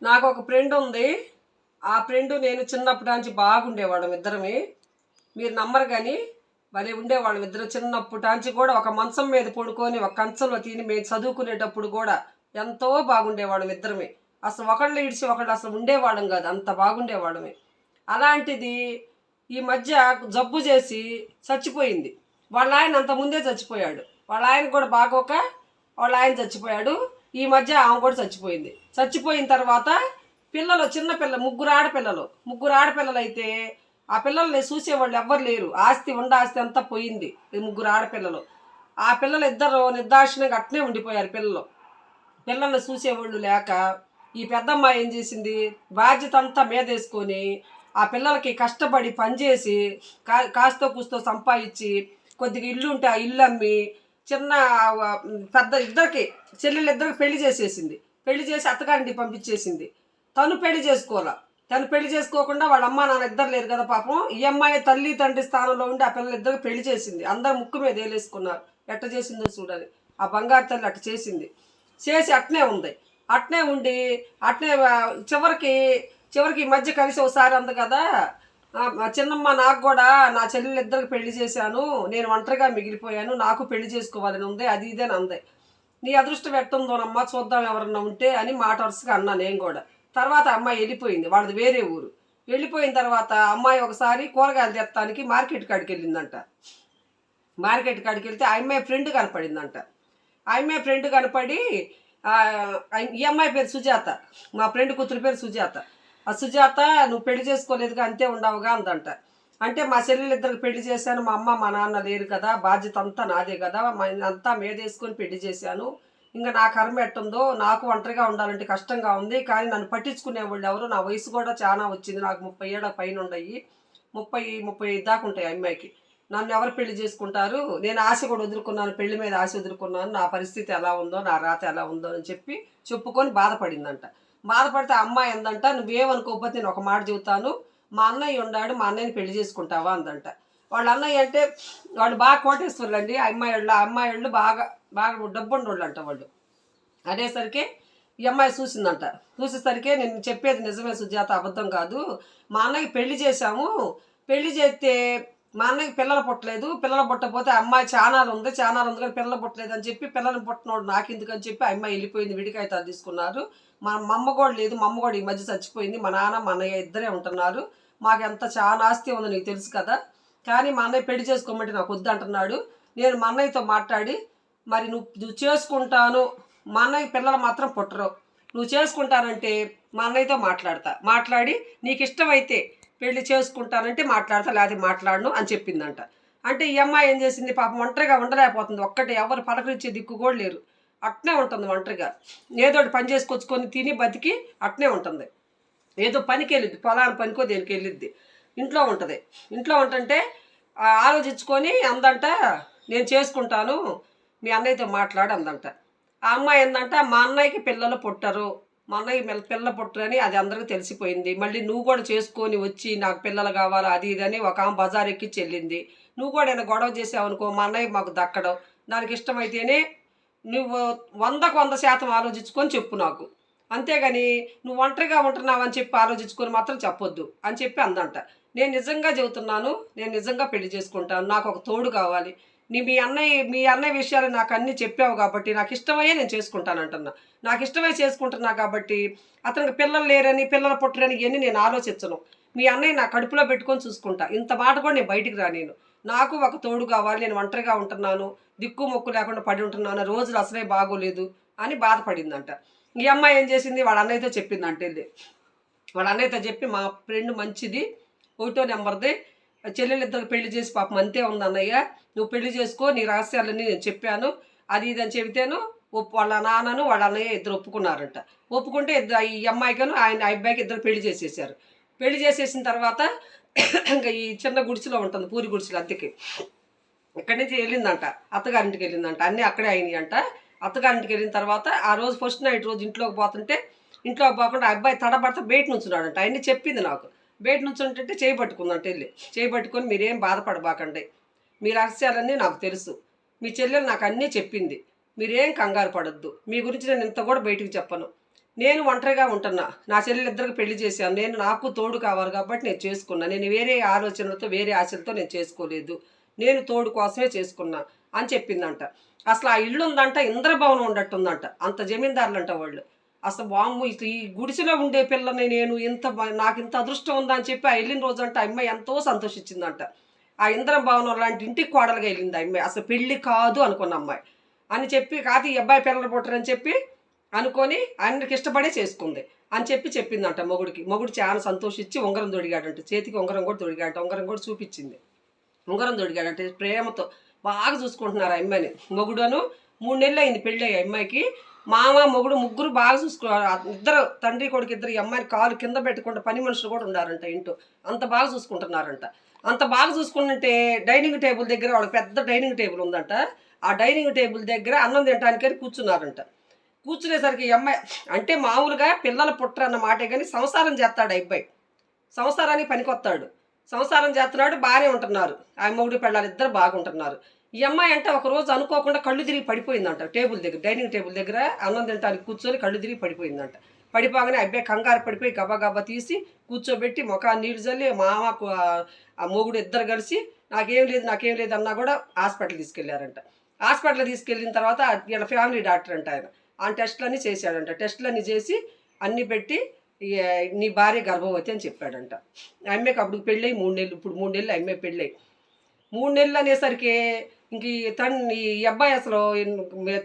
నాకు ఒక ఫ్రెండ్ ఉంది. ఆ ఫ్రెండ్ నేను చిన్నప్పటి నుంచి బాగుండేవాళ్ళం ఇద్దరమే. మీరు నమ్మరు కానీ భలే ఉండేవాళ్ళం ఇద్దరు. చిన్నప్పటి నుంచి కూడా ఒక మంచం మీద పడుకొని ఒక కంచంలో తిని మేము చదువుకునేటప్పుడు కూడా ఎంతో బాగుండేవాళ్ళం ఇద్దరమే. అసలు ఒకళ్ళు ఇడిచి ఒకళ్ళు అసలు ఉండేవాళ్ళం కాదు, అంత బాగుండేవాళ్ళమే. అలాంటిది ఈ మధ్య జబ్బు చేసి చచ్చిపోయింది. వాళ్ళ ఆయన అంత ముందే చచ్చిపోయాడు. వాళ్ళ ఆయన కూడా బాగోక వాళ్ళ ఆయన చచ్చిపోయాడు. ఈ మధ్య ఆమె కూడా చచ్చిపోయింది. చచ్చిపోయిన తర్వాత పిల్లలు, చిన్న పిల్ల, ముగ్గురు ఆడపిల్లలు అయితే ఆ పిల్లల్ని చూసేవాళ్ళు ఎవ్వరు లేరు. ఆస్తి ఆస్తి అంతా పోయింది. ముగ్గురు ఆడపిల్లలు. ఆ పిల్లలు ఇద్దరు నిర్దాక్షిణ్యంగా అట్నే ఉండిపోయారు. పిల్లల్ని చూసేవాళ్ళు లేక ఈ పెద్దమ్మాయి ఏం చేసింది, బాధ్యత అంతా మీదేసుకొని ఆ పిల్లలకి కష్టపడి పనిచేసి కాస్తో కూస్తో సంపాదించి కొద్దిగా ఇల్లు ఉంటే ఆ ఇల్లు అమ్మి చిన్న పెద్ద ఇద్దరికి చెల్లెళ్ళిద్దరికి పెళ్లి చేసేసింది. పెళ్లి చేసి అత్తగారింటికి పంపించేసింది. తను పెళ్లి చేసుకోకుండా వాళ్ళ అమ్మ నాన్న ఇద్దరు లేరు కదా పాపం. ఈ అమ్మాయి తల్లి తండ్రి స్థానంలో ఉండి ఆ పిల్లలిద్దరికి పెళ్లి చేసింది. అందరు ముక్కు మీద వేలేసుకున్నారు. ఎట్ట చేసిందో చూడాలి. ఆ బంగారు తల్లి అట్ట చేసింది. చేసి అట్నే ఉంది. అట్నే ఉండి అట్నే చివరికి ఈ మధ్య కలిసి ఒకసారి అంది కదా, చిన్నమ్మ నాకు కూడా నా చెల్లెలిద్దరికి పెళ్లి చేశాను, నేను ఒంటరిగా మిగిలిపోయాను, నాకు పెళ్లి చేసుకోవాలని ఉంది, అది ఇదేని అంది. నీ అదృష్టం ఎట్టుందోనమ్మా, చూద్దాం ఎవరన్నా ఉంటే అని మాట వరుసగా అన్నా నేను కూడా. తర్వాత అమ్మాయి వెళ్ళిపోయింది. వాళ్ళది వేరే ఊరు. వెళ్ళిపోయిన తర్వాత అమ్మాయి ఒకసారి కూరగాయలు తెస్తానికి మార్కెట్ కాడికి వెళ్ళిందంట. మార్కెట్ కాడికి వెళ్తే ఆ అమ్మాయి ఫ్రెండ్ కనపడిందంట. ఆ అమ్మాయి ఫ్రెండ్ కనపడి ఈ అమ్మాయి పేరు సుజాత, మా ఫ్రెండ్ కూతురు పేరు సుజాత. ఆ సుజాత, నువ్వు పెళ్లి చేసుకోలేదుగా, అంతే ఉండవుగా అందంట. అంటే మా చెల్లెలిద్దరికి పెళ్లి చేశాను, మా అమ్మ మా నాన్న లేరు కదా, బాధ్యత అంతా నాదే కదా, అంతా మీదేసుకొని పెళ్లి చేశాను, ఇంకా నా కర్మ ఎట్టుందో, నాకు ఒంటరిగా ఉండాలంటే కష్టంగా ఉంది, కానీ నన్ను పట్టించుకునే వాళ్ళు ఎవరు, నా వయసు కూడా చాలా వచ్చింది, నాకు 30 ఏళ్ళ పైన ఉండయి, 30-35 దాకా ఉంటాయి అమ్మాయికి, నన్ను ఎవరు పెళ్లి చేసుకుంటారు, నేను ఆశ కూడా వదులుకున్నాను, పెళ్లి మీద ఆశ వదులుకున్నాను, నా పరిస్థితి ఎలా ఉందో, నా రాత ఎలా ఉందో అని చెప్పుకొని బాధపడిందంట. బాధపడితే ఆ అమ్మాయి ఎందంట, నువ్వేమనుకోకపోతే నేను ఒక మాట చెబుతాను, మా అన్నయ్య ఉన్నాడు, మా అన్నయ్యని పెళ్లి చేసుకుంటావా అందంట. వాళ్ళ అన్నయ్య అంటే వాళ్ళు బాగా కోటేశ్వర్లు అండి. ఆ అమ్మాయి వాళ్ళు బాగా బాగా డబ్బుండోళ్ళు అంట వాళ్ళు. అనేసరికి ఈ అమ్మాయి చూసిందంట. చూసేసరికి నేను చెప్పేది నిజమే సుజాత, అబద్ధం కాదు, మా అన్నయ్యకి పెళ్లి చేశాము, పెళ్లి చేస్తే మా అన్నయ్యకి పిల్లలు పుట్టలేదు, పిల్లలు పుట్టకపోతే అమ్మాయి చానాలు ఉంది కానీ పిల్లలు పుట్టలేదు అని చెప్పి పిల్లలు పుట్టినోడు నాకెందుకు అని చెప్పి అమ్మాయి వెళ్ళిపోయింది. విడికాయతాలు తీసుకున్నారు. మా అమ్మ కూడా లేదు, మా అమ్మ కూడా ఈ మధ్య చచ్చిపోయింది, మా నాన్న మా అన్నయ్య ఇద్దరే ఉంటున్నారు, మాకు ఎంత చాలా ఆస్తి ఉంది నీకు తెలుసు కదా, కానీ మా అన్నయ్య పెళ్లి చేసుకోమంటే నాకు వద్దు అంటున్నాడు. నేను మా అన్నయ్యతో మాట్లాడి, మరి నువ్వు చేసుకుంటాను, మా అన్నయ్య పిల్లలు మాత్రం పుట్టరు, నువ్వు చేసుకుంటానంటే మా అన్నయ్యతో మాట్లాడి నీకు ఇష్టమైతే పెళ్లి చేసుకుంటానంటే మాట్లాడతా, లేకపోతే మాట్లాడను అని చెప్పిందంట. అంటే ఈ అమ్మాయి ఏం చేసింది, పాపం ఒంటరిగా ఉండలేకపోతుంది. ఒక్కటే ఎవరు పలకరించే దిక్కు కూడా లేరు. అట్నే ఉంటుంది ఒంటరిగా. ఏదో పని చేసుకొచ్చుకొని తిని బతికి అట్నే ఉంటుంది. ఏదో పనికి వెళ్ళిద్ది, పొలానికి పనికో దేనికి వెళ్ళిద్ది. ఇంట్లో ఉంటుంది. ఇంట్లో ఉంటుంటే ఆలోచించుకొని అందంట, నేను చేసుకుంటాను, మీ అన్నయ్యతో మాట్లాడి అందంట. ఆ అమ్మాయి ఏందంట, మా అన్నయ్యకి పిల్లలు పుట్టరు, మా అన్నయ్య పిల్లలు పుట్టరని అది అందరికీ తెలిసిపోయింది. మళ్ళీ నువ్వు కూడా చేసుకొని వచ్చి నాకు పిల్లలు కావాలి అది ఇదని ఒక ఆమె బజార్ ఎక్కి చెల్లింది. నువ్వు కూడా ఏమైనా గొడవ చేసావనుకో, మా అన్నయ్య మాకు దక్కడం, దానికి ఇష్టమైతేనే నువ్వు 100% ఆలోచించుకొని చెప్పు నాకు, అంతేగాని నువ్వు ఒంటరిగా ఉంటున్నావు అని చెప్పి ఆలోచించుకొని మాత్రం చెప్పొద్దు అని చెప్పి అందంట. నేను నిజంగా చెబుతున్నాను, నేను నిజంగా పెళ్లి చేసుకుంటాను, నాకు ఒక తోడు కావాలి, మీ అన్నయ్య విషయాలు నాకు అన్నీ చెప్పావు కాబట్టి నాకు ఇష్టమయ్యే నేను చేసుకుంటానంటున్నా. నాకు ఇష్టమై చేసుకుంటున్నా కాబట్టి అతనికి పిల్లలు లేరని పిల్లలు పుట్టరని ఇవన్నీ నేను ఆలోచించను. మీ అన్నయ్య నా కడుపులో పెట్టుకొని చూసుకుంటా, ఇంత మాట కూడా నేను బయటికి రానేను. నాకు ఒక తోడు కావాలి, నేను ఒంటరిగా ఉంటున్నాను, దిక్కు మొక్కు లేకుండా పడి ఉంటున్నాను, రోజులు అసలే బాగోలేదు అని బాధపడిందంట. ఈ అమ్మాయి ఏం చేసింది, వాళ్ళ అన్నయ్యతో చెప్పిందంట. వెళ్ళి వాళ్ళ అన్నయ్యతో చెప్పి, మా ఫ్రెండ్ మంచిది, 1వ నెంబర్ది, చెల్లెలిద్దరికి పెళ్లి చేసి పాపం అంతే ఉంది అన్నయ్య, నువ్వు పెళ్లి చేసుకో, నీ రహస్యాలన్నీ నేను చెప్పాను, అది ఇదని చెబితేను వాళ్ళ నాన్నను వాళ్ళ అన్నయ్య ఇద్దరు ఒప్పుకున్నారంట. ఒప్పుకుంటే ఈ అమ్మాయికను ఆ అబ్బాయికి ఇద్దరు పెళ్లి చేసేసారు. పెళ్లి చేసేసిన తర్వాత ఇంకా ఈ చిన్న గుడిసెలో ఉంటుంది, పూరి గుడిసెలు అద్దెకి, ఇక్కడి నుంచి వెళ్ళిందంట, అత్తగారింటికి వెళ్ళిందంట. అన్నీ అక్కడే అయినాయి అంట. అత్తగారింటికి వెళ్ళిన తర్వాత ఆ రోజు ఫస్ట్ నైట్ రోజు ఇంట్లోకి పోకుండా ఆ అబ్బాయి తడబడితే బయట నుంచున్నాడంట. అవన్నీ చెప్పింది నాకు. బయట నుంచుంటే చేయి పట్టుకుందంట. వెళ్ళి చేయి పట్టుకొని, మీరేం బాధపడబాకండి, మీ రహస్యాలన్నీ నాకు తెలుసు, మీ చెల్లెలు నాకు అన్నీ చెప్పింది, మీరేం కంగారు పడొద్దు, మీ గురించి నేను ఇంత కూడా బయటికి చెప్పను, నేను ఒంటరిగా ఉంటున్నా. నా చెల్లెలిద్దరికి పెళ్లి చేశాను. నాకు తోడు కావాలి కాబట్టి నేను చేసుకున్నా. నేను వేరే ఆలోచనలతో, వేరే ఆశలతో నేను చేసుకోలేదు. నేను తోడు కోసమే చేసుకున్నా అని చెప్పిందంట. అసలు ఆ ఇల్లు ఉందంట, ఇంద్రభవనం ఉండట్టుందంట. అంత జమీందారులంట వాళ్ళు. అసలు వామ్మో! ఈ గుడిసెలో ఉండే పిల్లని నేను నాకింత అదృష్టం ఉందా అని చెప్పి ఆ వెళ్ళిన రోజంట ఆ అమ్మాయి ఎంతో సంతోషించిందంట. ఆ ఇంద్రభవనం లాంటి ఇంటికి కోడలుగా వెళ్ళింది ఆ అమ్మాయి. అసలు పెళ్లి కాదు అనుకున్న అమ్మాయి అని చెప్పి, కాదు ఈ అబ్బాయి పిల్లలు పుట్టరని చెప్పి అనుకొని ఆయనకి ఇష్టపడే చేసుకుంది అని చెప్పి చెప్పిందంట మొగుడికి. మొగుడు చాలా సంతోషించి ఉంగరం తొడిగాడంట. చేతికి ఉంగరం కూడా తొడిగాడంట. ఉంగరం కూడా చూపించింది. ఉంగరం తొడిగాడంటే ప్రేమతో బాగా చూసుకుంటున్నారు ఆ అమ్మాయిని. మొగుడును 3 నెలలు అయింది పెళ్ళి అయ్యి అమ్మాయికి. మామ మొగుడు ముగ్గురు బాగా చూసుకున్నారు. ఇద్దరు తండ్రి కొడుకు ఇద్దరు ఈ అమ్మాయిని కాలు కింద పెట్టకుండా పని మనుషులు కూడా ఉన్నారంట ఇంట్లో. అంత బాగా చూసుకుంటున్నారంట. అంత బాగా చూసుకుంటుంటే డైనింగ్ టేబుల్ దగ్గర వాళ్ళకి పెద్ద డైనింగ్ టేబుల్ ఉందంట. ఆ డైనింగ్ టేబుల్ దగ్గర అన్నం తినడానికని కూర్చున్నారంట. కూర్చునేసరికి ఈ అమ్మాయి అంటే మామూలుగా పిల్లలు పుట్టరన్న మాటే కానీ సంసారం చేస్తాడు ఆ అబ్బాయి. సంసారానికి పనికొస్తాడు. సంసారం చేస్తున్నాడు, బాగానే ఉంటున్నారు. ఆ మొగుడు పెళ్ళాలు ఇద్దరు బాగుంటున్నారు. ఈ అమ్మాయి అంటే ఒకరోజు అనుకోకుండా కళ్ళు తిరిగి పడిపోయిందంట. టేబుల్ దగ్గర, డైనింగ్ టేబుల్ దగ్గర అన్నం తినడానికి కూర్చొని కళ్ళు తిరిగి పడిపోయిందంట. పడిపోగానే అబ్బాయి కంగారు పడిపోయి గబా గబా తీసి కూర్చోబెట్టి ముఖాన్ని నీళ్ళు చల్లి మామకు ఆ మొగుడు ఇద్దరు కలిసి నాకేం లేదు అన్నా కూడా హాస్పిటల్ తీసుకెళ్లారంట. హాస్పిటల్ తీసుకెళ్ళిన తర్వాత వీళ్ళ ఫ్యామిలీ డాక్టర్ అంట ఆయన టెస్టులన్నీ చేశాడంట. టెస్టులన్నీ చేసి అన్నీ పెట్టి నీ భార్య గర్భవతి అని చెప్పాడంట. అమ్మాయికి అప్పుడు పెళ్ళయి 3 నెలలు. ఇప్పుడు 3 నెలలు అమ్మాయి పెళ్ళయి 3 నెలలు అనేసరికి ఇంక ఈ అబ్బాయి అసలు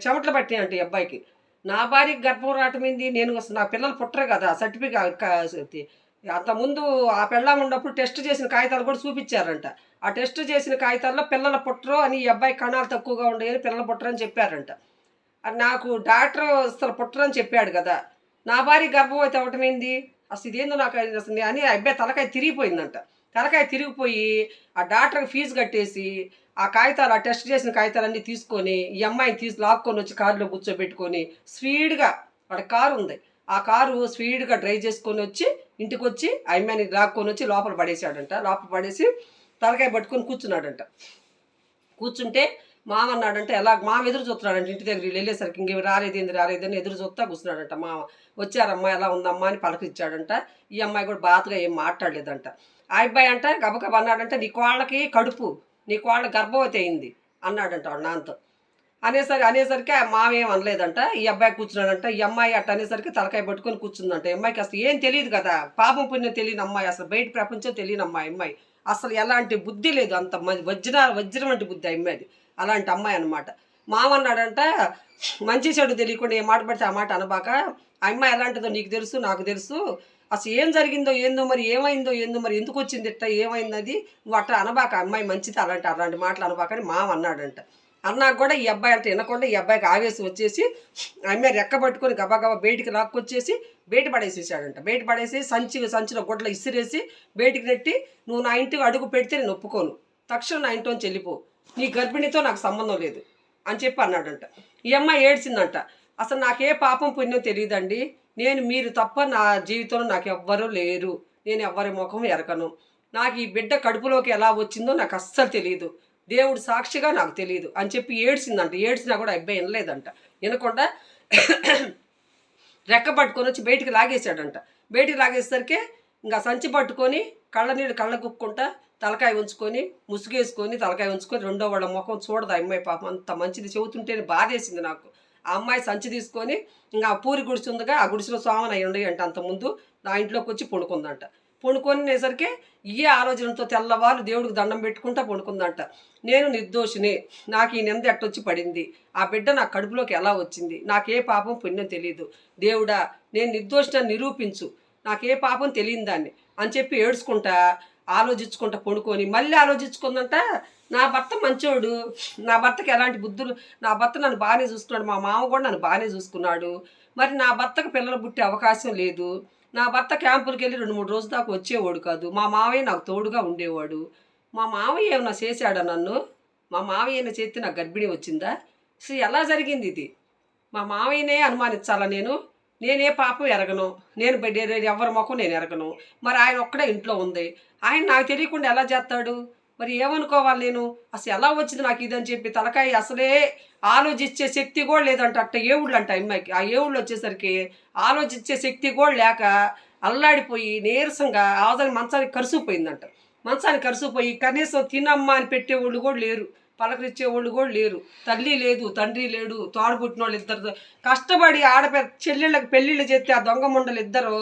చెమటలు పట్టినాయి అంటే ఈ అబ్బాయికి. నా భార్యకి గర్భం రావటం ఏంది, నేను అసలు నా పిల్లలు పుట్టరు కదా సర్టిఫికేట్. అంతకుముందు ఆ పెళ్ళాం ఉన్నప్పుడు టెస్ట్ చేసిన కాగితాలు కూడా చూపించారంట. ఆ టెస్ట్ చేసిన కాగితాల్లో పిల్లలు పుట్టరు అని, ఈ అబ్బాయి కణాలు తక్కువగా ఉండేవి, పిల్లలు పుట్టరని చెప్పారంట. నాకు డాక్టర్ అసలు పుట్టరని చెప్పాడు కదా, నా భార్య గర్భవతి అవ్వటం ఏంది, అసలు ఇదేందో నాకు అసలు అని అబ్బాయి తలకాయ తిరిగిపోయిందంట. తలకాయ తిరిగిపోయి ఆ డాక్టర్కి ఫీజు కట్టేసి ఆ కాగితాలు, ఆ టెస్ట్ చేసిన కాగితాలన్నీ తీసుకొని ఈ అమ్మాయిని లాక్కొని వచ్చి కారులో కూర్చోబెట్టుకొని స్పీడ్గా, వాడి కారు ఉంది, ఆ కారు స్పీడ్గా డ్రైవ్ చేసుకొని వచ్చి ఇంటికి వచ్చి ఆ అమ్మాయిని లాక్కొని వచ్చి లోపల పడేసాడంట. లోపల పడేసి తలకాయ పట్టుకొని కూర్చున్నాడంట. కూర్చుంటే మామ అన్నాడంటే మామ ఎదురు చూస్తున్నాడంట. ఇంటి దగ్గర వెళ్ళేసరికి ఇంకేమి రాలేదని ఎదురు చూస్తా కూర్చున్నాడంట. మామ వచ్చారమ్మా, ఎలా ఉందమ్మా అని పలకరించాడంట. ఈ అమ్మాయి కూడా బాధగా ఏం మాట్లాడలేదంట. ఆ అబ్బాయి అంటే గబగబా అన్నాడంటే నీ కోళ్ళకి కడుపు, నీ కోళ్ళ గర్భవతి అయింది అన్నాడంట వాడు నాన్నతో. అనేసరికి ఆ మామ ఏం అనలేదంట. ఈ అబ్బాయి కూర్చున్నాడంట. ఈ అమ్మాయి అట్ట అనేసరికి తలకాయ పట్టుకొని కూర్చుందంట. ఈ అమ్మాయికి అసలు ఏం తెలియదు కదా, పాపం పుణ్యం తెలియని అమ్మాయి, అసలు బయట ప్రపంచం తెలియని అమ్మాయి. అసలు ఎలాంటి బుద్ధి లేదు, అంత వజ్రం వంటి బుద్ధి ఆ అమ్మాయిది. అలాంటి అమ్మాయి అనమాట. మామ అన్నాడంట మంచి చెడు తెలియకుండా ఏ మాట పడితే ఆ మాట అనబాక, ఆ అమ్మాయి ఎలాంటిదో నీకు తెలుసు, నాకు తెలుసు, అసలు ఏం జరిగిందో ఏందో మరి, ఏమైందో మరి, ఎందుకు వచ్చింది ఇట్ట, ఏమైంది నువ్వు అట్లా అనబాక, అమ్మాయి మంచిది, అలాంటి మాటలు అనబాకని మామ అన్నాడంట. అన్నాక కూడా ఈ అబ్బాయి అంటే వినకుండా ఈ అబ్బాయికి ఆవేశం వచ్చేసి ఆ అమ్మాయి రెక్క పట్టుకొని గబగబా బయటికి లాక్కొచ్చేసి బయట పడేసేసాడంట. బయట పడేసి సంచిలో గుడ్డలు ఇసిరేసి బయటికి నెట్టి, నువ్వు నా ఇంటికి అడుగు పెడితే నేను ఒప్పుకోను, తక్షణం నా ఇంట్లోంచి వెళ్ళిపో, నీ గర్భిణితో నాకు సంబంధం లేదు అని చెప్పి అన్నాడంట. ఈ అమ్మాయి ఏడ్చిందంట. అసలు నాకే పాపం పుణ్యం తెలియదండి, మీరు తప్ప నా జీవితంలో నాకు ఎవ్వరూ లేరు, నేను ఎవ్వరి ముఖం ఎరకను, నాకు ఈ బిడ్డ కడుపులోకి ఎలా వచ్చిందో నాకు అస్సలు తెలియదు, దేవుడు సాక్షిగా నాకు తెలియదు అని చెప్పి ఏడ్చిందంట. ఏడ్చినా కూడా అబ్బాయి వినలేదంట. వినకుండా రెక్క పట్టుకొని వచ్చి బయటికి లాగేశాడంట. బయటికి లాగేసరికి ఇంకా సంచి పట్టుకొని కళ్ళ కుక్కుంటా తలకాయ ఉంచుకొని ముసుగేసుకొని తలకాయ ఉంచుకొని రెండో వాళ్ళ ముఖం చూడదు ఆ అమ్మాయి. పాపం అంత మంచిది, చెబుతుంటేనే బాధేసింది నాకు. ఆ అమ్మాయి సంచి తీసుకొని ఇంకా పూరి గుడిసి ఉందిగా, ఆ గుడిసిలో సోమన అయి ఉండే అంట. అంతకుముందు నా ఇంట్లోకి వచ్చి పండుకుందంట. పండుకొనేసరికి ఈ ఆలోచనతో తెల్లవారు దేవుడికి దండం పెట్టుకుంటా పండుకుందంట. నేను నిర్దోషిని, నాకు ఈ నింద ఎట్టొచ్చి పడింది, ఆ బిడ్డ నా కడుపులోకి ఎలా వచ్చింది, నాకే పాపం పుణ్యం తెలియదు, దేవుడా నేను నిర్దోషిని నిరూపించు, నాకే పాపం తెలియని దాన్ని అని చెప్పి ఏడ్చుకుంటా ఆలోచించుకుంటా పండుకొని మళ్ళీ ఆలోచించుకుందంట. నా భర్త మంచోడు, నా భర్తకి ఎలాంటి బుద్ధులు, నా భర్త నన్ను బాగానే చూసుకున్నాడు, మా మామ కూడా నన్ను బాగానే చూసుకున్నాడు, మరి నా భర్తకు పిల్లలు పుట్టే అవకాశం లేదు, నా భర్త క్యాంపులకి వెళ్ళి 2-3 రోజుల దాకా వచ్చేవాడు కాదు, మా మావయ్య నాకు తోడుగా ఉండేవాడు, మా మావయ్య ఏమన్నా చేశాడా నన్ను, మా మావయ్య ఏమైనా చేస్తే నాకు గర్భిణీ వచ్చిందా, అసలు ఎలా జరిగింది ఇది, మా మావయ్యనే అనుమానించాలా నేనే పాపం ఎరగను, ఎవరి ముఖం నేను ఎరగను, మరి ఆయన ఒక్కడే ఇంట్లో ఉంది, ఆయన నాకు తెలియకుండా ఎలా చేస్తాడు, మరి ఏమనుకోవాలి నేను? అసలు ఎలా వచ్చింది నాకు ఇదని చెప్పి తలకాయ అసలే ఆలోచించే శక్తి కూడా లేదంట. అట్ట ఏవుళ్ళు అంట అమ్మాయికి. ఆ ఏవుళ్ళు వచ్చేసరికి ఆలోచించే శక్తి కూడా లేక అల్లాడిపోయి నీరసంగా ఆవదని మంచానికి కరుసుకుపోయిందంట. మంచానికి కరుసుకుపోయి కనీసం తినమ్మా అని పెట్టేవాళ్ళు కూడా లేరు, పలకరించేవాళ్ళు కూడా లేరు. తల్లి లేదు, తండ్రి లేడు, తోడబుట్టిన వాళ్ళు ఇద్దరు కష్టపడి చెల్లెళ్ళకి పెళ్ళిళ్ళు చేస్తే ఆ దొంగ ముండలు ఇద్దరు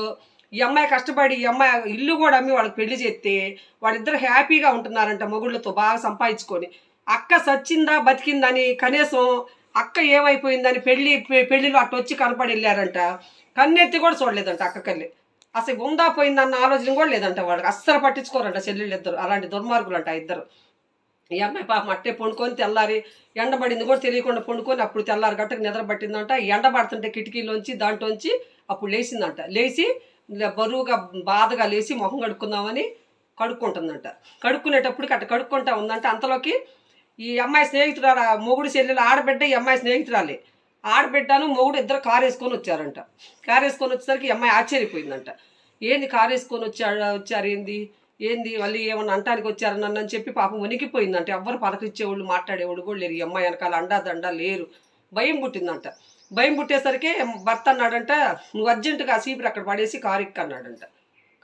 ఈ అమ్మాయి కష్టపడి ఈ అమ్మాయి ఇల్లు కూడా అమ్మి వాళ్ళకి పెళ్లి చేస్తే వాళ్ళిద్దరు హ్యాపీగా ఉంటున్నారంట మొగుళ్ళతో బాగా సంపాదించుకొని. అక్క సచ్చిందా బతికిందని కనీసం అక్క ఏమైపోయిందని పెళ్ళిలో అట్టు వచ్చి కనపడి వెళ్ళారంట. కన్నెత్తి కూడా చూడలేదంట అక్కకెళ్ళి. అసలు ఉందా పోయిందన్న ఆలోచన కూడా లేదంట వాళ్ళకి. అస్సలు పట్టించుకోరంట చెల్లెళ్ళు ఇద్దరు. అలాంటి దుర్మార్గులు అంట ఇద్దరు. ఈ అమ్మాయి పాపం అట్టే పండుకొని తెల్లారి ఎండబడింది కూడా తెలియకుండా పండుకొని అప్పుడు తెల్లారి గట్టకు నిద్ర పట్టిందంట. ఎండ పడుతుంటే కిటికీలోంచి దాంట్లోంచి అప్పుడు లేచిందంట. లేచి బరువుగా బాధగా లేచి మొహం కడుక్కుందామని కడుక్కుంటుందంట. కడుక్కునేటప్పటికి అట్ట కడుక్కుంటా ఉందంట. అంతలోకి ఈ అమ్మాయి స్నేహితురాలు మొగుడు చెల్లెలు ఆడబిడ్డ ఈ అమ్మాయి స్నేహితురాలే. ఆడబిడ్డను మొగుడు ఇద్దరు కారు వేసుకొని వచ్చారంట. కారు వేసుకొని వచ్చేసరికి ఈ అమ్మాయి ఆశ్చర్యపోయిందంట. ఏంది కారు వేసుకొని వచ్చారు ఏంది మళ్ళీ ఏమన్నా అంటానికి వచ్చారు నన్ను అని చెప్పి పాపం వణికిపోయిందంట. ఎవ్వరు పలకరించేవాళ్ళు మాట్లాడేవాళ్ళు కూడా లేరు. ఈ అమ్మాయి వెనకాల అండా లేరు. భయం పుట్టిందంట. భయం పుట్టేసరికి భర్త అన్నాడంట, నువ్వు అర్జెంటుగా సీపర్ అక్కడ పడేసి కారు ఎక్కన్నాడంట.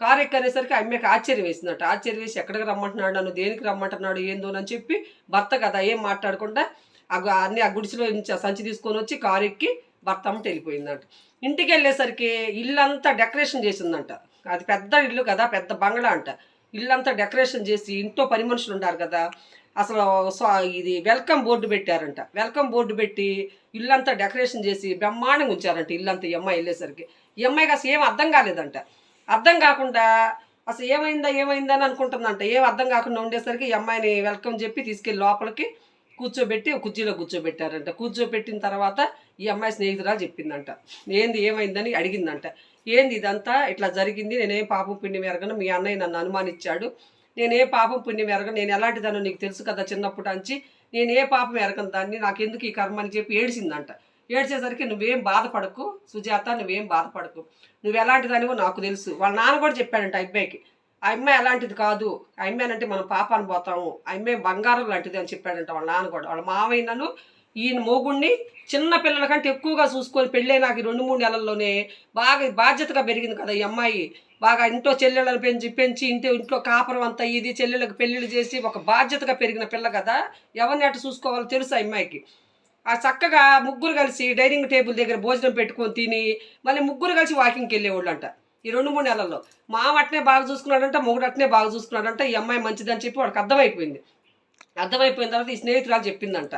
కారు ఎక్కనేసరికి అమ్మాయికి ఆశ్చర్యం వేసిందంట. ఆశ్చర్యం వేసి ఎక్కడికి రమ్మంటున్నాడు, నన్ను దేనికి రమ్మంటున్నాడు ఏందోనని చెప్పి భర్త కదా ఏం మాట్లాడకుండా అన్ని ఆ గుడిసెలో నుంచి సంచి తీసుకొని వచ్చి కారు ఎక్కి భర్త అమ్మట వెళ్ళిపోయిందంట. ఇంటికి వెళ్ళేసరికి ఇల్లంతా డెకరేషన్ చేసిందంట. అది పెద్ద ఇల్లు కదా, పెద్ద బంగ్లా అంట. ఇల్లంతా డెకరేషన్ చేసి ఇంట్లో పని మనుషులు ఉన్నారు కదా, అసలు ఇది వెల్కమ్ బోర్డు పెట్టారంట. వెల్కమ్ బోర్డు పెట్టి ఇల్లంతా డెకరేషన్ చేసి బ్రహ్మాండంగా ఉంచారంట ఇల్లంతా. ఈ అమ్మాయి వెళ్ళేసరికి ఈ అమ్మాయికి అసలు ఏం అర్థం కాలేదంట. అర్థం కాకుండా అసలు ఏమైందా అని అనుకుంటుందంట. ఏం అర్థం కాకుండా ఉండేసరికి ఈ అమ్మాయిని వెల్కమ్ చెప్పి తీసుకెళ్ళి లోపలికి కూర్చోబెట్టి కుర్చీలో కూర్చోబెట్టారంట. కూర్చోబెట్టిన తర్వాత ఈ అమ్మాయి స్నేహితురాలు చెప్పిందంట. ఏమైందని అడిగిందంట. ఏంది ఇదంతా ఇట్లా జరిగింది, నేనేం పాపం పుణ్యం ఎరగను, మీ అన్నయ్య నన్ను అనుమానించాడు, నేనే పాపం పుణ్యం ఎరగను, నేను ఎలాంటిదానో నీకు తెలుసు కదా చిన్నప్పటి నుంచి, నేనే పాపం ఎరగను దాన్ని, నాకెందుకు ఈ కర్మ అని చెప్పి ఏడిసిందంట. ఏడ్చేసరికి నువ్వేం బాధపడకు సుజాత, నువ్వేం బాధపడకు, నువ్వు ఎలాంటిదానివో నాకు తెలుసు. వాళ్ళ నాన్న కూడా చెప్పాడంట ఆ అబ్బాయికి, ఆ అమ్మాయి అలాంటిది కాదు, ఆ అమ్మాయి అంటే మనం పాపాన్ని పోతాము, ఆ అమ్మాయి బంగారం లాంటిది అని చెప్పాడంట వాళ్ళ నాన్న కూడా. వాళ్ళ మావయ్యను ఈయన మోగుణ్ణి చిన్న పిల్లల కంటే ఎక్కువగా చూసుకొని పెళ్ళే నాకు 2-3 నెలల్లోనే బాగా బాధ్యతగా పెరిగింది కదా ఈ అమ్మాయి. బాగా ఇంట్లో చెల్లెళ్ళని పెంచి ఇంట్లో కాపురం అంతా ఇది చెల్లెళ్ళకి పెళ్ళిళ్ళు చేసి ఒక బాధ్యతగా పెరిగిన పిల్ల కదా, ఎవరిని అట్ట చూసుకోవాలో తెలుసు ఆ అమ్మాయికి. ఆ చక్కగా ముగ్గురు కలిసి డైనింగ్ టేబుల్ దగ్గర భోజనం పెట్టుకొని తిని మళ్ళీ ముగ్గురు కలిసి వాకింగ్కి వెళ్ళేవాళ్ళు అంట ఈ 2-3 నెలల్లో. మామ అట్నే బాగా చూసుకున్నాడంట, మొగుడు అట్నే బాగా చూసుకున్నాడంట. ఈ అమ్మాయి మంచిదని చెప్పి వాడికి అర్థమైపోయింది. అర్థమైపోయిన తర్వాత ఈ స్నేహితురాలు చెప్పిందంట,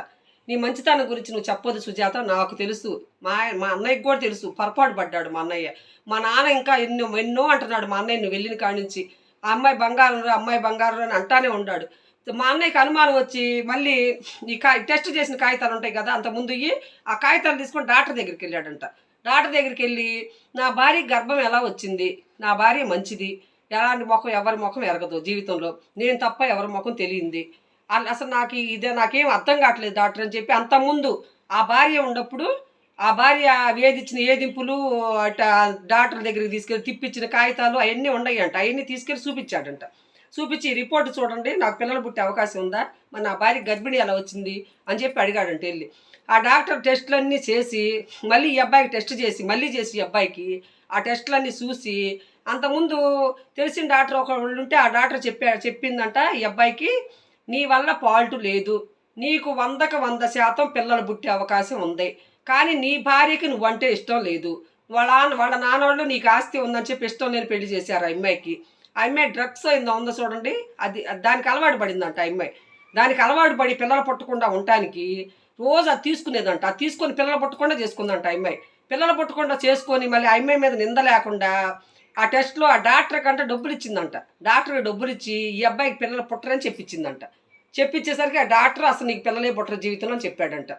నీ మంచితనం గురించి నువ్వు చెప్పొద్దు సుజాత, నాకు తెలుసు, మా అన్నయ్యకి కూడా తెలుసు, పొరపాటు పడ్డాడు మా అన్నయ్య, మా నాన్న ఇంకా ఎన్నో అంటున్నాడు మా అన్నయ్య నువ్వు వెళ్ళిన కాడి నుంచి, ఆ అమ్మాయి బంగారం అని అంటానే ఉన్నాడు. మా అన్నయ్యకి అనుమానం వచ్చి మళ్ళీ ఈ టెస్ట్ చేసిన కాగితాలు ఉంటాయి కదా అంతకుముందు, ఆ కాగితాలు తీసుకొని డాక్టర్ దగ్గరికి వెళ్ళాడంట. డాక్టర్ దగ్గరికి వెళ్ళి నా భార్య గర్భం ఎలా వచ్చింది, నా భార్య మంచిది, ఎలాంటి ముఖం ఎవరి ముఖం ఎరగదు జీవితంలో, నేను తప్ప ఎవరి ముఖం తెలియంది, అసలు నాకేం అర్థం కావట్లేదు డాక్టర్ అని చెప్పి అంతకుముందు ఆ భార్య ఉన్నప్పుడు ఆ భార్య వేధించిన ఏదింపులు అట్లా డాక్టర్ దగ్గరికి తీసుకెళ్ళి తిప్పించిన కాగితాలు అవన్నీ ఉన్నాయంట. అవన్నీ తీసుకెళ్ళి చూపించాడంట. చూపించి రిపోర్ట్ చూడండి, నాకు పిల్లలు పుట్టే అవకాశం ఉందా, మరి నా భార్య గర్భిణి ఎలా వచ్చింది అని చెప్పి అడిగాడంట. వెళ్ళి ఆ డాక్టర్ టెస్టులన్నీ చేసి మళ్ళీ ఈ అబ్బాయికి టెస్ట్ చేసి మళ్ళీ చేసి ఈ అబ్బాయికి ఆ టెస్టులన్నీ చూసి అంతకుముందు తెలిసిన డాక్టర్ ఒకళ్ళు ఉంటే ఆ డాక్టర్ చెప్పిందంట ఈ అబ్బాయికి, నీ వల్ల ఫాల్ట్ లేదు, నీకు 100% పిల్లలు పుట్టే అవకాశం ఉంది, కానీ నీ భార్యకి నువ్వంటే ఇష్టం లేదు, వాళ్ళ నాన్నోళ్ళు నీకు ఆస్తి ఉందని చెప్పి ఇష్టం లేని పెళ్లి చేశారు ఆ అమ్మాయికి. ఆ అమ్మాయి డ్రగ్స్ ఉందో చూడండి, దానికి అలవాటు పడిందంట ఆ అమ్మాయి. దానికి అలవాటు పడి పిల్లలు పుట్టకుండా ఉండటానికి రోజు అది తీసుకునేదంట. అది తీసుకొని పిల్లలు పుట్టకుండా చేసుకుందంట ఆ అమ్మాయి. పిల్లలు పుట్టకుండా చేసుకొని మళ్ళీ ఆ అమ్మాయి మీద నింద లేకుండా ఆ టెస్ట్లో ఆ డాక్టర్ కంటే డబ్బులు ఇచ్చిందంట. డాక్టర్కి డబ్బులు ఇచ్చి ఈ అబ్బాయికి పిల్లలు పుట్టరని చెప్పించిందంట. చెప్పించేసరికి ఆ డాక్టర్ అసలు నీకు పిల్లలే పుట్టరు జీవితంలో అని చెప్పాడంట.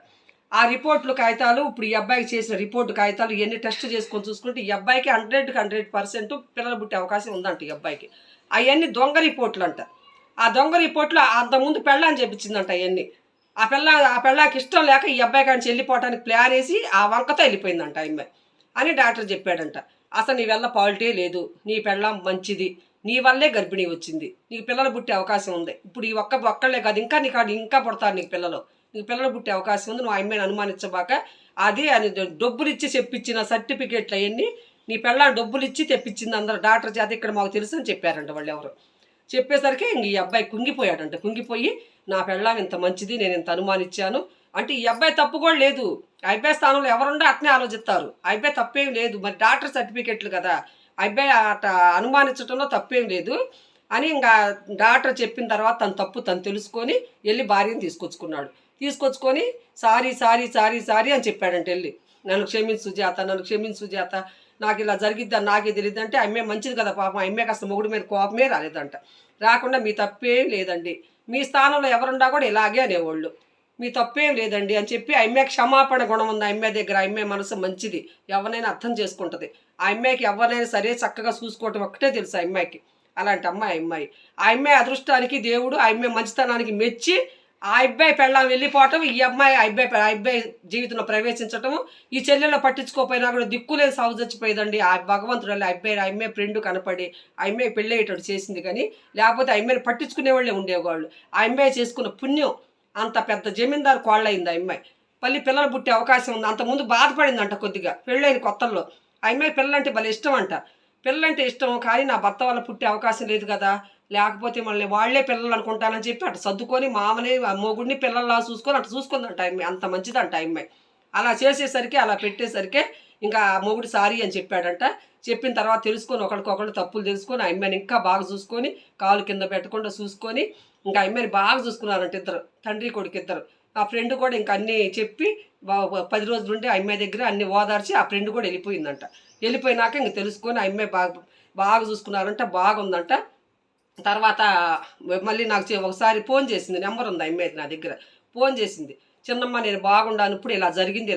ఆ రిపోర్ట్లు కాగితాలు ఇప్పుడు ఈ అబ్బాయికి చేసిన రిపోర్టు కాగితాలు ఇవన్నీ టెస్ట్ చేసుకొని చూసుకుంటే ఈ అబ్బాయికి 100% పిల్లలు పుట్టే అవకాశం ఉందంట ఈ అబ్బాయికి. అవన్నీ దొంగ రిపోర్ట్లు అంట. ఆ దొంగ రిపోర్ట్లు అంతకుముందు పెళ్ళాన్ని చెప్పించిందంట అవన్నీ. ఆ పెళ్ళాకి ఇష్టం లేక ఈ అబ్బాయి కానీ వెళ్ళిపోవటానికి ప్లాన్ వేసి ఆ వంకతో వెళ్ళిపోయిందంట ఆ అమ్మాయి అని డాక్టర్ చెప్పాడంట. అసలు నీ వల్ల పాలిటీ లేదు, నీ పెళ్ళాం మంచిది, నీ వల్లే గర్భిణీ వచ్చింది, నీకు పిల్లలు పుట్టే అవకాశం ఉంది. ఇప్పుడు ఈ ఒక్కళ్ళే కాదు, ఇంకా పుడతారు నీకు పిల్లలు పుట్టే అవకాశం ఉంది. నువ్వు అమ్మాయిని అనుమానించబాక. అది అని డబ్బులు ఇచ్చి చెప్పించిన సర్టిఫికేట్లు అవన్నీ నీ పిల్లని డబ్బులు ఇచ్చి తెప్పించింది అందరూ డాక్టర్ చేత, ఇక్కడ మాకు తెలుసు అని చెప్పారంట వాళ్ళు ఎవరు. చెప్పేసరికి ఇంక ఈ అబ్బాయి కుంగిపోయాడంట. కుంగిపోయి నా పెళ్ళాం ఇంత మంచిది, నేను ఇంత అనుమానించాను అంటే ఈ అబ్బాయి తప్పు కూడా లేదు. ఆ అబ్బాయి స్థానంలో ఎవరుండో అట్నే ఆలోచిస్తారు. ఆ అబ్బాయి తప్పేం లేదు, మరి డాక్టర్ సర్టిఫికెట్లు కదా, ఆ అబ్బాయి అట అనుమానించడంలో తప్పేం లేదు అని ఇంకా డాక్టర్ చెప్పిన తర్వాత తన తప్పు తను తెలుసుకొని వెళ్ళి భార్యను తీసుకొచ్చుకొని సారీ అని చెప్పాడంటే వెళ్ళి, నన్ను క్షమించు సుజాత, నాకు ఇలా జరిగిద్దా నాకే తెలియదు అంటే, అమ్మాయి మంచిది కదా పాపం, అమ్మాయికి అసలు మొగుడు మీద కోపమే రాలేదంట. రాకుండా మీ తప్పేం లేదండి, మీ స్థానంలో ఎవరుండా కూడా ఇలాగే అనేవాళ్ళు, మీ తప్పేం లేదండి అని చెప్పి అమ్మాయికి క్షమాపణ గుణం ఉంది. అమ్మాయి దగ్గర అమ్మాయి మనసు మంచిది, ఎవరినైనా అర్థం చేసుకుంటుంది. ఆ అమ్మాయికి ఎవరినైనా సరే చక్కగా చూసుకోవటం ఒక్కటే తెలుసు ఆ అమ్మాయికి. అలాంటి ఆ అమ్మాయి అదృష్టానికి దేవుడు ఆ అమ్మాయి మంచితనానికి మెచ్చి ఆ అబ్బాయి పెళ్ళాం వెళ్ళిపోవటం, ఈ అమ్మాయి ఆ అబ్బాయి జీవితంలో ప్రవేశించటము, ఈ చెల్లెల్లో పట్టించుకోపోయినా కూడా దిక్కులేని సాగు చచ్చిపోయేదండి. ఆ భగవంతుడు ఆ అమ్మాయి ఫ్రెండ్ కనపడి ఆ అమ్మాయి పెళ్ళయ్యేటట్టు చేసింది. కానీ లేకపోతే ఆ అమ్మాయిని పట్టించుకునే వాళ్ళే ఉండేవాళ్ళు. ఆ అమ్మాయి చేసుకున్న పుణ్యం, అంత పెద్ద జమీందారు కోళ్ళయింది ఆ అమ్మాయి. పిల్లలు పుట్టే అవకాశం ఉంది. అంతకుముందు బాధపడిందంట కొద్దిగా పెళ్ళైన కొత్తల్లో. ఆ అమ్మాయి పిల్లలంటే భలే ఇష్టం అంట. పిల్లలంటే ఇష్టం, కానీ నా భర్త వల్ల పుట్టే అవకాశం లేదు కదా, లేకపోతే మళ్ళీ వాళ్లే పిల్లలు అనుకుంటానని చెప్పి అటు సర్దుకొని మామని మొగుడిని పిల్లల్లా చూసుకొని అటు చూసుకుందంట అమ్మాయి. అంత మంచిదంట అమ్మాయి. అలా చేసేసరికి అలా పెట్టేసరికి ఇంకా మొగుడు సారీ అని చెప్పాడంట. చెప్పిన తర్వాత తెలుసుకొని ఒకరికొకళ్ళు తప్పులు తెలుసుకొని ఆ అమ్మాయిని ఇంకా బాగా చూసుకొని కాలు కింద పెట్టకుండా చూసుకొని ఇంకా అమ్మాయిని బాగా చూసుకున్నారంట ఇద్దరు, తండ్రి కొడుకు ఇద్దరు. ఆ ఫ్రెండ్ కూడా ఇంకా అన్నీ చెప్పి 10 రోజుల నుండి ఆ అమ్మాయి దగ్గర అన్ని ఓదార్చి ఆ ఫ్రెండ్ కూడా వెళ్ళిపోయిందంట. వెళ్ళిపోయినాక ఇంక తెలుసుకొని ఆ అమ్మాయి బాగా చూసుకున్నారంట, బాగుందంట. తర్వాత మళ్ళీ నాకు ఒకసారి ఫోన్ చేసింది, నెంబర్ ఉంది అమ్మాయి నా దగ్గర. ఫోన్ చేసింది, చిన్నమ్మ నేను బాగుండాను, ఇప్పుడు ఇలా జరిగింది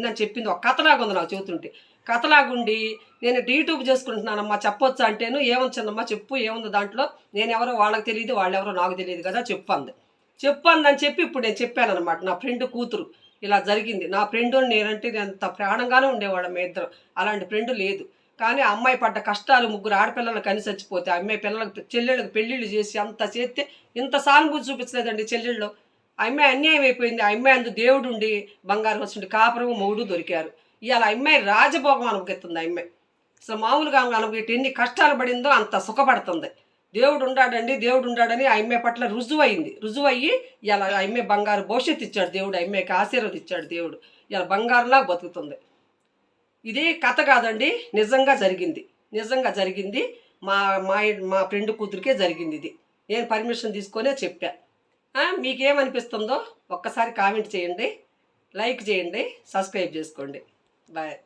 అని చెప్పింది. ఒక కథలాగా ఉంది నాకు చెబుతుంటే. కథలాగుండి నేను యూట్యూబ్ చేసుకుంటున్నానమ్మా చెప్పొచ్చా అంటేను, ఏముంది చిన్నమ్మ చెప్పు, ఏముంది దాంట్లో, నేను ఎవరో వాళ్ళకి తెలియదు, వాళ్ళెవరో నాకు తెలియదు కదా, చెప్పందని చెప్పి ఇప్పుడు నేను చెప్పాను అనమాట. నా ఫ్రెండ్ కూతురు ఇలా జరిగింది. నా ఫ్రెండ్ నేనంటే నేను అంత ప్రాణంగానే ఉండేవాళ్ళం మీ ఇద్దరు, అలాంటి ఫ్రెండ్ లేదు. కానీ ఆ అమ్మాయి పడ్డ కష్టాలు, 3 ఆడపిల్లలు కని చచ్చిపోతే, ఆ అమ్మాయి చెల్లెళ్ళకి పెళ్ళిళ్ళు చేసి అంత చేస్తే ఇంత సానుభూతి చూపించలేదండి చెల్లెళ్ళు. ఆ అమ్మాయి అన్యాయం అయిపోయింది. ఆ అమ్మాయి అందు దేవుడు ఉండి బంగారు వచ్చి కాపురం మొగుడు దొరికారు. ఇవాళ ఆ అమ్మాయి రాజభోగం అనుభవిస్తుంది. ఆ అమ్మాయి అసలు మామూలుగా అనుభవించి ఎన్ని కష్టాలు పడిందో అంత సుఖపడుతుంది. దేవుడు ఉండాడని ఆ అమ్మాయి పట్ల రుజువయ్యి ఇలా ఆ అమ్మాయి బంగారు భవిష్యత్తు ఇచ్చాడు దేవుడు, ఆ అమ్మాయికి ఆశీర్వదించాడు దేవుడు. ఇలా బంగారులాగా బతుకుతుంది. ఇది కథ కాదండి, నిజంగా జరిగింది. మా ఫ్రెండ్ కూతురికే జరిగింది ఇది. నేను పర్మిషన్ తీసుకొనే చెప్పా. మీకేమనిపిస్తుందో ఒక్కసారి కామెంట్ చేయండి, లైక్ చేయండి, సబ్స్క్రైబ్ చేసుకోండి. బాయ్.